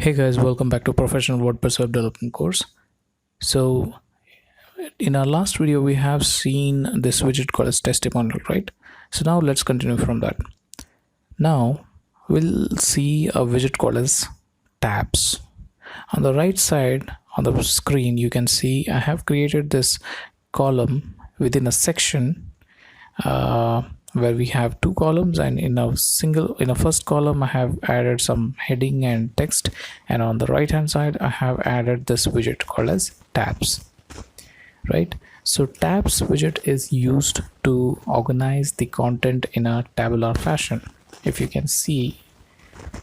Hey guys, welcome back to Professional WordPress Web Development course. So in our last video, we have seen this widget called as testimonial, right? So now let's continue from that. Now we'll see a widget called as tabs. On the right side on the screen, you can see I have created this column within a section where we have two columns, and in a first column I have added some heading and text, and on the right hand side I have added this widget called as tabs, right? So tabs widget is used to organize the content in a tabular fashion. If you can see,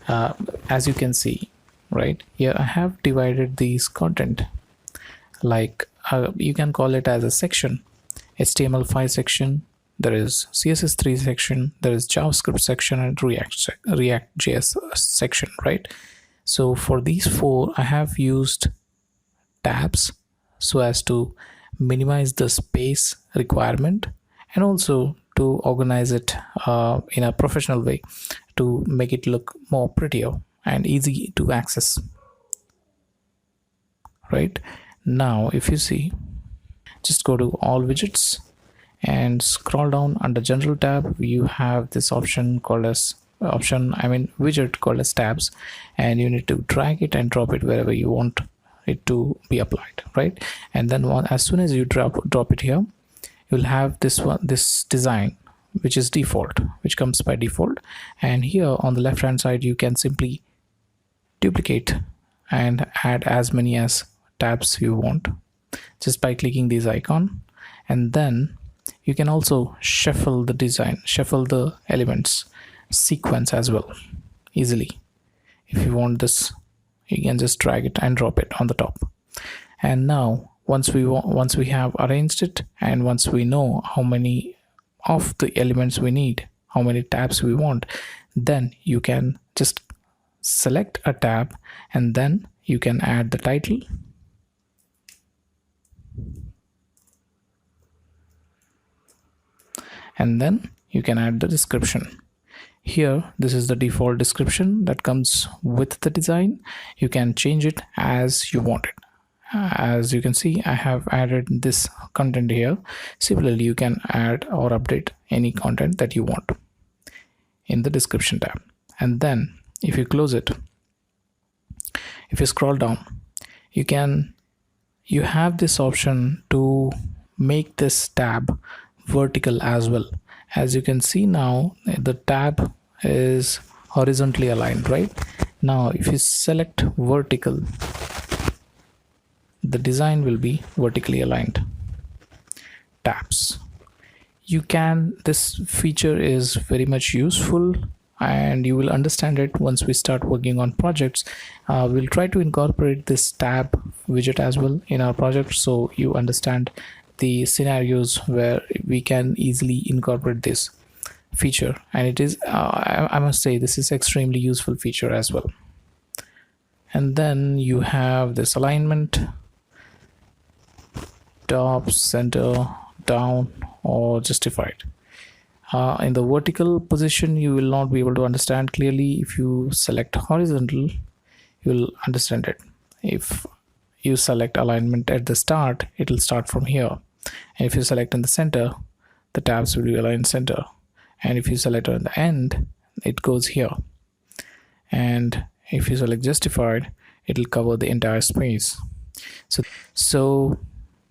as you can see right here, I have divided these content like you can call it as a section. HTML5 section, there is CSS3 section, there is JavaScript section, and React.js section, right? So for these four I have used tabs so as to minimize the space requirement and also to organize it in a professional way to make it look more prettier and easy to access. Right now, if you see, just go to all widgets and scroll down under general tab. You have this option called as widget called as tabs, and you need to drag it and drop it wherever you want it to be applied, right? And then as soon as you drop it here, you'll have this design which is default, which comes by default. And here on the left hand side you can simply duplicate and add as many as tabs you want just by clicking this icon. And then you can also shuffle the elements sequence as well easily. If you want this, you can just drag it and drop it on the top. And now once we have arranged it, and once we know how many of the elements we need, how many tabs we want, then you can just select a tab and then you can add the title, and then you can add the description. Here, this is the default description that comes with the design. You can change it as you want it. As you can see, I have added this content here. Similarly, you can add or update any content that you want in the description tab. And then if you close it, if you scroll down, you have this option to make this tab vertical as well. As you can see now, the tab is horizontally aligned, right? Now if you select vertical, the design will be vertically aligned. Tabs, this feature is very much useful, and you will understand it once we start working on projects. We'll try to incorporate this tab widget as well in our project, so you understand the scenarios where we can easily incorporate this feature. And it is I must say, this is extremely useful feature as well. And then you have this alignment, top, center, down, or justified. In the vertical position you will not be able to understand clearly. If you select horizontal, you will understand it. If you select alignment at the start, it will start from here, and if you select in the center, the tabs will be aligned center, and if you select at the end, it goes here, and if you select justified, it will cover the entire space. So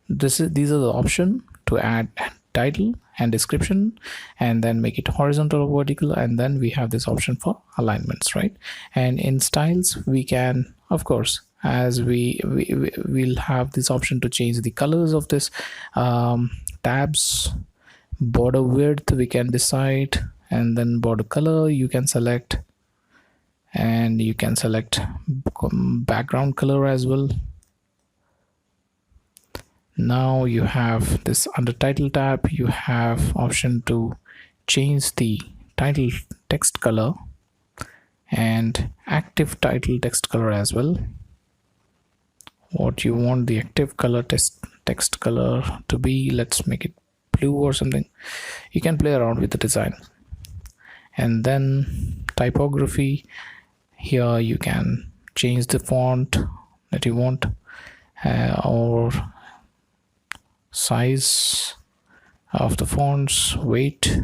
these are the options to add title and description, and then make it horizontal or vertical. And then we have this option for alignments, right? And in styles, we can, of course, as we'll have this option to change the colors of this tabs. Border width we can decide, and then border color you can select, and you can select background color as well. Now you have this under title tab, you have option to change the title text color and active title text color as well. What you want the active color text color to be, let's make it blue or something. You can play around with the design. And then typography, here you can change the font that you want, or size of the fonts, weight,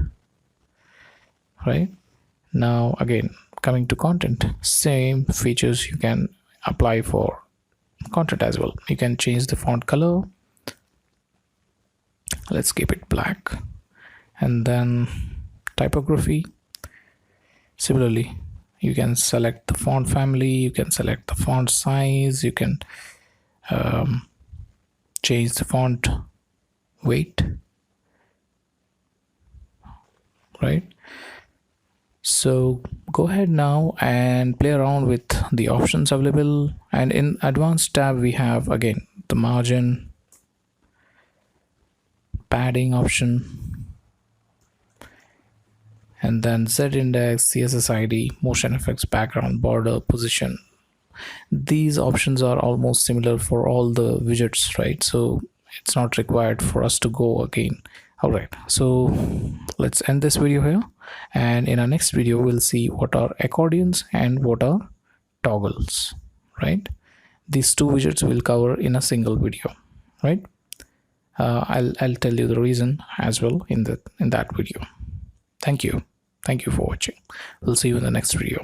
right? Now again, coming to content, same features you can apply for content as well. You can change the font color. Let's keep it black. And then typography, similarly, you can select the font family, you can select the font size, you can change the font weight, right? So go ahead now and play around with the options available. And in advanced tab, we have again the margin, padding option, and then Z index, CSS ID, motion effects, background, border, position. These options are almost similar for all the widgets, right? So it's not required for us to go again. All right, so let's end this video here, and in our next video we'll see what are accordions and what are toggles, right? These two widgets we'll cover in a single video, right? I'll tell you the reason as well in that video. Thank you for watching. We'll see you in the next video.